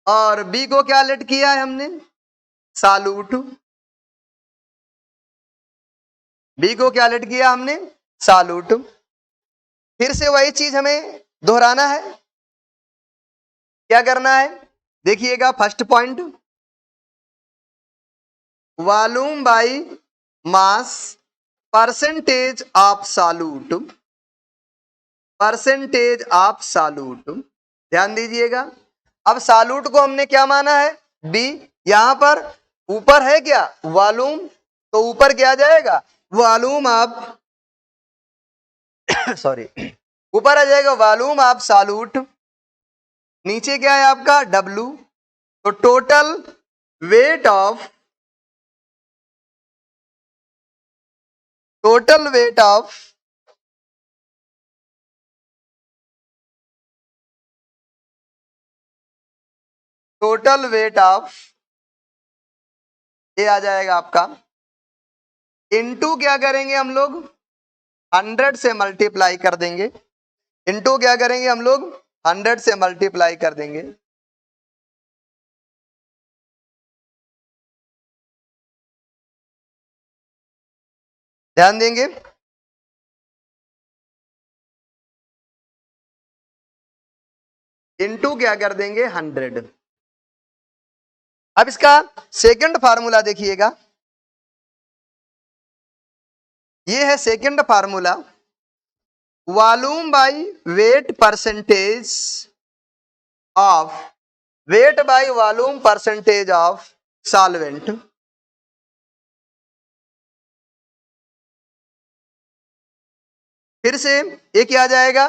और बी को क्या लेट किया है हमने सालूट, बी को क्या लेट किया हमने सालूट। फिर से वही चीज हमें दोहराना है, क्या करना है देखिएगा। First point volume by mass percentage of solute, percentage of solute, ध्यान दीजिएगा। अब सालूट को हमने क्या माना है बी, यहां पर ऊपर है क्या वॉल्यूम, तो ऊपर क्या जाएगा वॉल्यूम ऑफ सॉरी ऊपर आ जाएगा वॉल्यूम ऑफ सालूट, नीचे क्या है आपका W, तो total weight of total weight of total weight of ये आ जाएगा आपका इनटू क्या करेंगे हम लोग 100 से मल्टीप्लाई कर देंगे, इनटू क्या करेंगे हम लोग 100 से मल्टीप्लाई कर देंगे। ध्यान देंगे इनटू क्या कर देंगे 100। अब इसका सेकंड फार्मूला देखिएगा, ये है second formula volume by wait percentage of weight by volume percentage of solvent. फिर से ये क्या आ जाएगा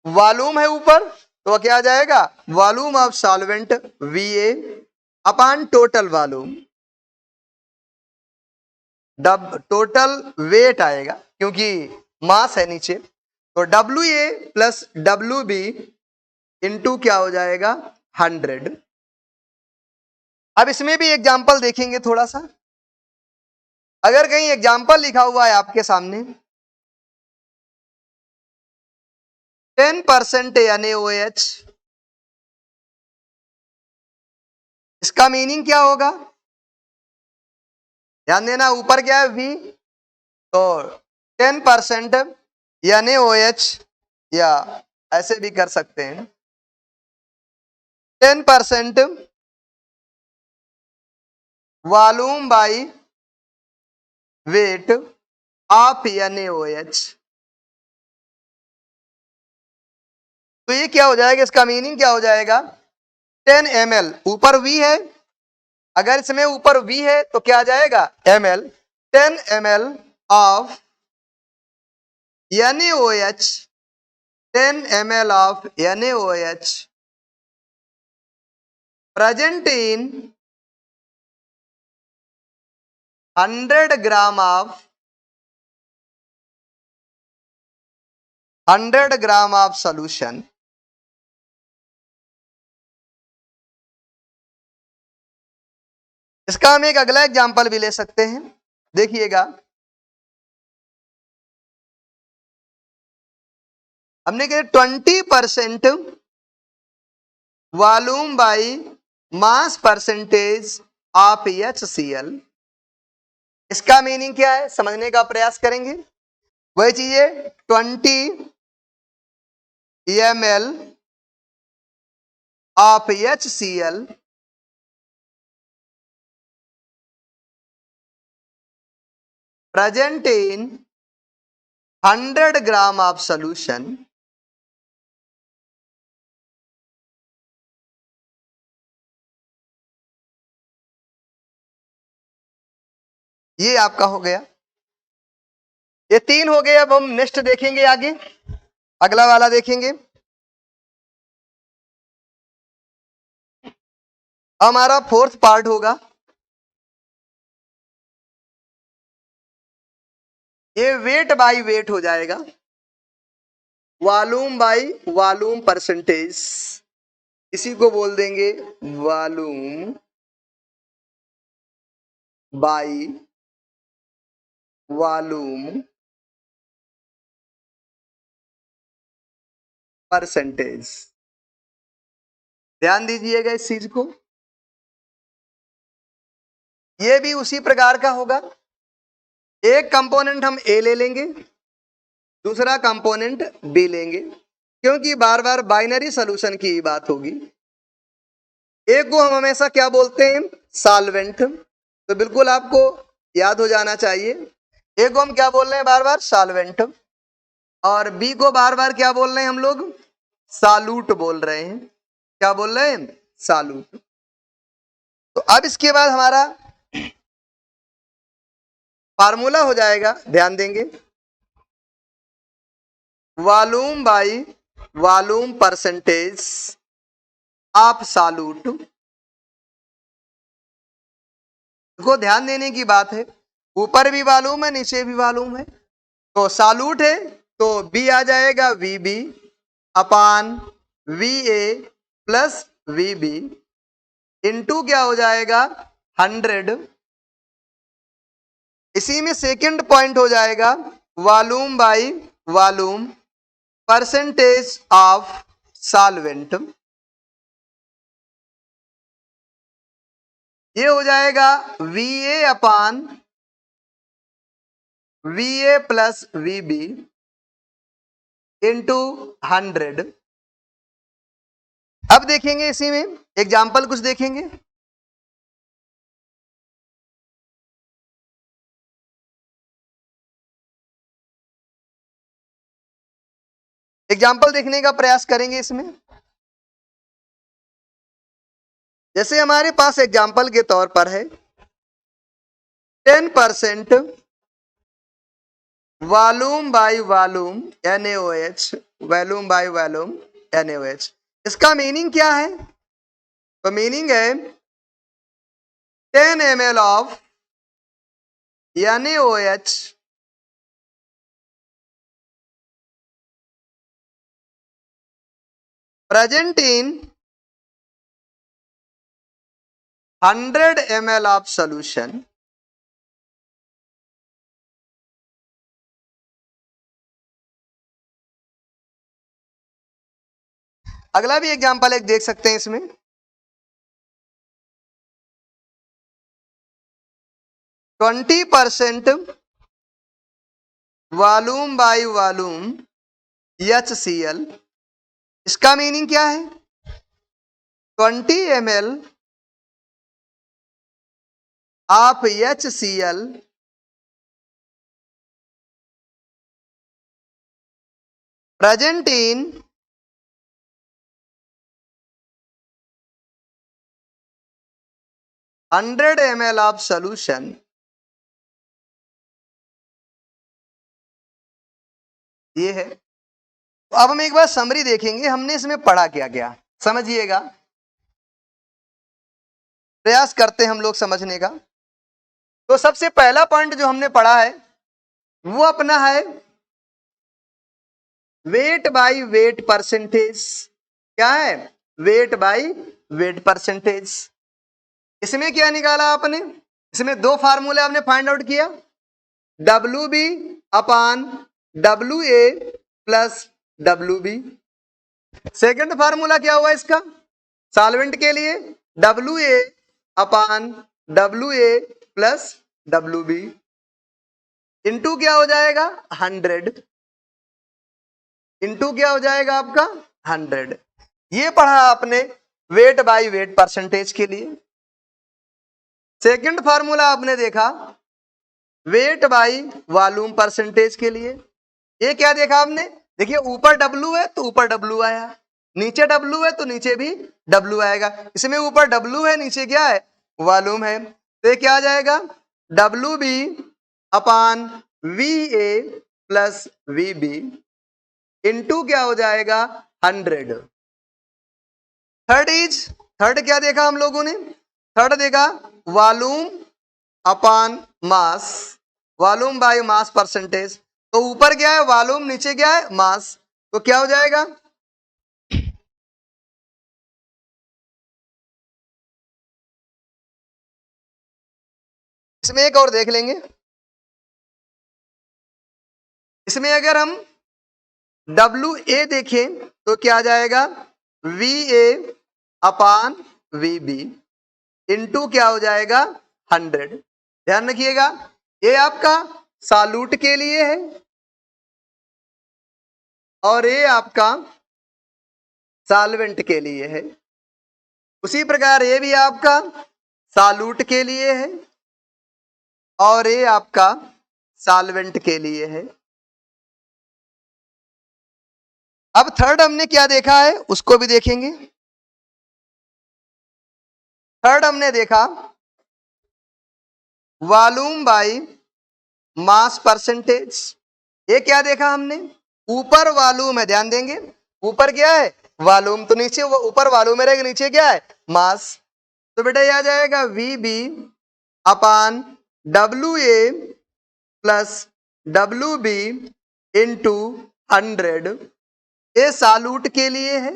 वॉल्यूम है ऊपर तो क्या आ जाएगा, volume of solvent VA upon total volume, total weight आएगा क्योंकि मास है नीचे, तो WA प्लस WB इंटू क्या हो जाएगा 100। अब इसमें भी एग्जाम्पल देखेंगे थोड़ा सा। अगर कहीं एग्जाम्पल लिखा हुआ है आपके सामने 10% NaOH, इसका मीनिंग क्या होगा, ध्यान देना, ऊपर क्या है V, तो 10% NaOH, या ऐसे भी कर सकते हैं 10% volume by weight of NaOH। तो ये क्या हो जाएगा, इसका मीनिंग क्या हो जाएगा, 10 ml, ऊपर V है, अगर इसमें ऊपर V है तो क्या आ जाएगा ml, 10 ml of NaOH, 10 ml of NaOH present in 100 gram of 100 gram of solution। इसका हम एक अगला एग्जांपल भी ले सकते हैं, देखिएगा। हमने कहा 20% volume by mass percentage of HCl। इसका मीनिंग क्या है, समझने का प्रयास करेंगे। वही चीज है 20 ml of HCl present in 100 gram of solution। ये आपका हो गया, ये 3 हो गए। अब हम नेक्स्ट देखेंगे, आगे अगला वाला देखेंगे। हमारा 4th पार्ट होगा, ये वेट बाई वेट हो जाएगा, वॉल्यूम बाई वॉल्यूम परसेंटेज, इसी को बोल देंगे वॉल्यूम बाई वॉल्यूम परसेंटेज। ध्यान दीजिएगा इस चीज को, ये भी उसी प्रकार का होगा। एक कंपोनेंट हम ए ले लेंगे, दूसरा कंपोनेंट बी लेंगे, क्योंकि बार बार बाइनरी सॉल्यूशन की बात होगी। एक को हम हमेशा क्या बोलते हैं, सॉल्वेंट, तो बिल्कुल आपको याद हो जाना चाहिए। एक को हम क्या बोल रहे हैं बार बार, सॉल्वेंट, और बी को बार बार क्या बोल रहे हैं हम लोग, सॉल्यूट बोल रहे हैं। क्या बोल रहे हैं, सॉल्यूट। तो अब इसके बाद हमारा फार्मूला हो जाएगा, ध्यान देंगे, volume by volume percentage of solute. को ध्यान देने की बात है, ऊपर भी वॉल्यूम है, नीचे भी वॉल्यूम है, तो सॉल्यूट है तो बी आ जाएगा VB अपान VA प्लस VB इंटू क्या हो जाएगा 100। इसी में सेकंड पॉइंट हो जाएगा volume by volume percentage of solvent. ये हो जाएगा VA अपान VA प्लस VB इंटू 100। अब देखेंगे इसी में एग्जाम्पल कुछ देखेंगे। एग्जाम्पल देखने का प्रयास करेंगे इसमें। जैसे हमारे पास एग्जाम्पल के तौर पर है 10% volume by volume NaOH, volume by volume NaOH। इसका मीनिंग क्या है? तो मीनिंग है 10 ml of NaOH present in 100 ml of solution अगला भी एग्जांपल एक देख सकते हैं इसमें 20% वॉल्यूम बाय वॉल्यूम HCl। इसका मीनिंग क्या है? 20 ml of HCl present in 100 ml of solution ये है। तो अब हम एक बार समरी देखेंगे, हमने इसमें पढ़ा क्या क्या, समझिएगा, प्रयास करते हैं हम लोग समझने का। तो सबसे पहला पॉइंट जो हमने पढ़ा है वो अपना है वेट बाय वेट परसेंटेज। क्या है? Wait by weight percentage. इसमें क्या निकाला आपने? इसमें दो फार्मूले आपने फाइंड आउट किया, WB अपान WA plus WB। Second formula क्या हुआ इसका? सॉल्वेंट के लिए WA अपान WA प्लस WB इंटू क्या हो जाएगा? 100 इंटू क्या हो जाएगा आपका? 100। ये पढ़ा आपने वेट बाय वेट परसेंटेज के लिए। सेकंड फार्मूला आपने देखा वेट बाय वॉल्यूम परसेंटेज के लिए। ये क्या देखा आपने? देखिए ऊपर W है तो ऊपर W आया, नीचे W है तो नीचे भी W आएगा। इसमें ऊपर W है, नीचे क्या है? वॉल्यूम है। तो ये क्या आ जाएगा? WB अपान VA प्लस VB इंटू क्या हो जाएगा? 100। थर्ड क्या देखा हम लोगों ने? थर्ड देखा volume upon mass, volume by mass percentage. तो ऊपर क्या है? वॉल्यूम, नीचे क्या है? मास। तो क्या हो जाएगा? इसमें एक और देख लेंगे। इसमें अगर हम WA देखें तो क्या आ जाएगा? VA अपान VB इंटू क्या हो जाएगा? 100। ध्यान रखिएगा ये आपका सॉल्यूट के लिए है और ये आपका सॉल्वेंट के लिए है। उसी प्रकार ये भी आपका सॉल्यूट के लिए है और ये आपका सॉल्वेंट के लिए है। अब थर्ड हमने क्या देखा है उसको भी देखेंगे। थर्ड हमने देखा वॉल्यूम बाय मास परसेंटेज। ये क्या देखा हमने? ऊपर वॉल्यूम है, ध्यान देंगे, ऊपर क्या है? वॉल्यूम, तो नीचे ऊपर वॉल्यूम रहेगा, नीचे क्या है? मास। तो बेटा ये आ जाएगा VB अपान WA प्लस WB इंटू 100। ये सॉल्यूट के लिए है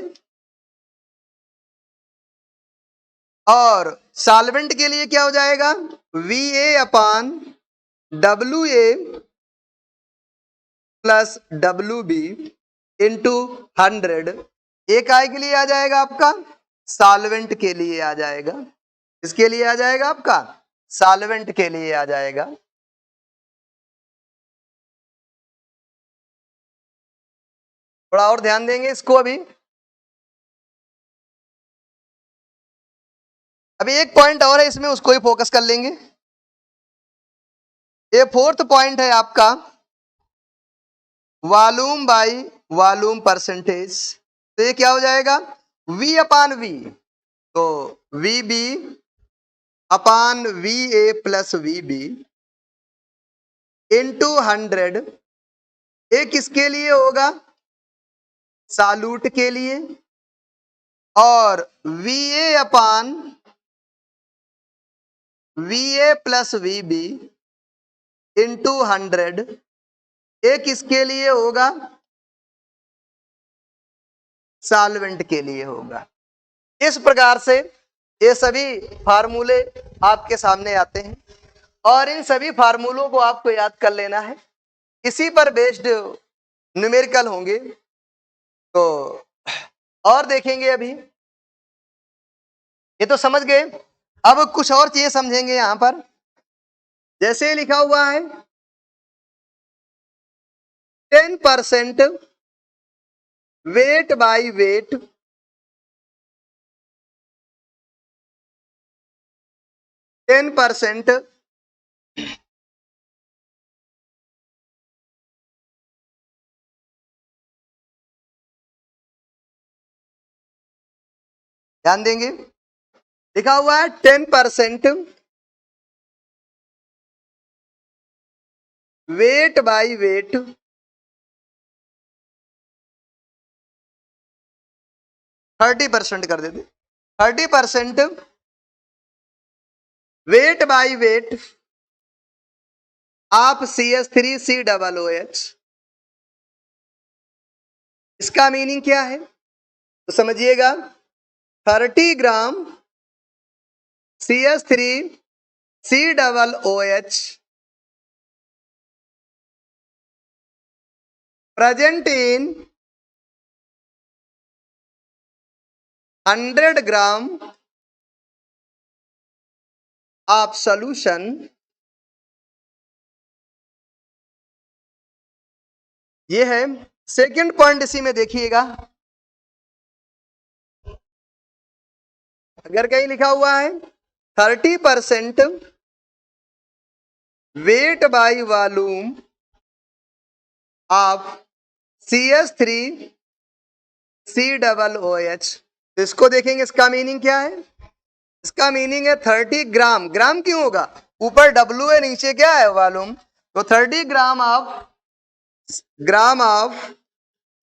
और सॉल्वेंट के लिए क्या हो जाएगा? VA अपान WA प्लस WB इंटू 100। एक काय के लिए आ जाएगा आपका? सॉल्वेंट के लिए आ जाएगा। इसके लिए आ जाएगा आपका? सॉल्वेंट के लिए आ जाएगा। थोड़ा और ध्यान देंगे इसको। अभी एक पॉइंट और है इसमें, उसको ही फोकस कर लेंगे। ये फोर्थ पॉइंट है आपका वॉल्यूम बाय वॉल्यूम परसेंटेज। तो ये क्या हो जाएगा? V अपान V, तो VB अपान VA प्लस VB इंटू 100। ये किसके लिए होगा? सॉल्यूट के लिए। और VA अपान VA प्लस VB इंटू 100 ये किसके लिए होगा? सॉल्वेंट के लिए होगा। इस प्रकार से ये सभी फार्मूले आपके सामने आते हैं और इन सभी फार्मूलों को आपको याद कर लेना है। इसी पर बेस्ड न्यूमेरिकल होंगे। तो और देखेंगे अभी, ये तो समझ गए। अब कुछ और चीजें समझेंगे यहां पर। जैसे लिखा हुआ है 10% wait by wait, ten percent ध्यान देंगे। लिखा हुआ है 10% वेट बाय वेट, 30% कर देते, 30% वेट बाय वेट आप CH3COOH। इसका मीनिंग क्या है तो समझिएगा। 30 ग्राम CH3COOH present in 100 gram of solution ये है। सेकंड पॉइंट इसी में देखिएगा, अगर कहीं लिखा हुआ है 30% weight by volume of CH3COOH, तो इसको देखेंगे इसका मीनिंग क्या है। इसका मीनिंग है 30 ग्राम, ग्राम क्यों होगा, ऊपर W है नीचे क्या है वॉल्यूम, तो 30 gram of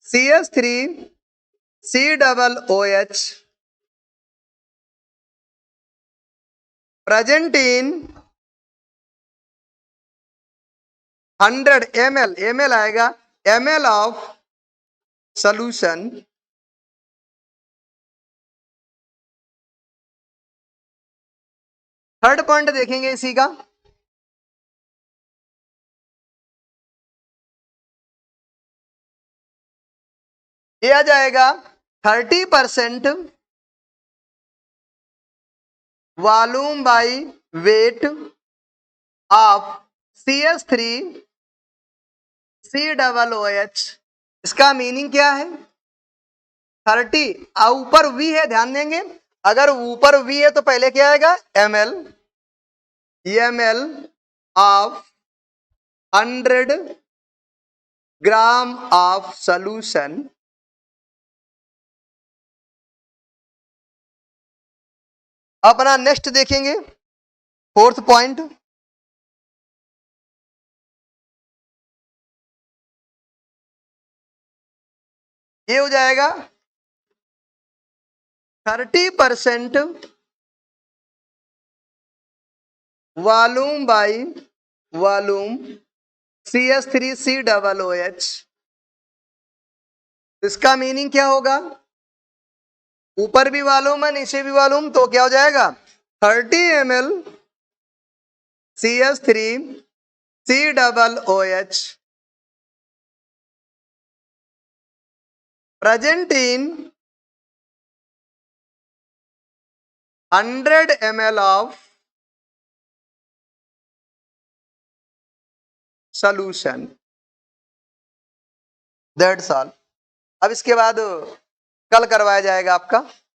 CH3COOH present in 100 ml, ml आएगा ml of solution. Third point देखेंगे इसी का, ये आ जाएगा 30% volume by weight of CH3COOH। इसका मीनिंग क्या है, 30 ऊपर V है, ध्यान देंगे अगर ऊपर V है तो पहले क्या आएगा ml, ml of 100 gram of solution. अपना नेक्स्ट देखेंगे फोर्थ पॉइंट, ये हो जाएगा 30% वॉल्यूम बाय वॉल्यूम CH3COOH। इसका मीनिंग क्या होगा, ऊपर भी वॉल्यूम है नीचे भी वॉल्यूम, तो क्या हो जाएगा 30 ml CH3COOH present in 100 ml of solution, that's all. अब इसके बाद कल करवाया जाएगा आपका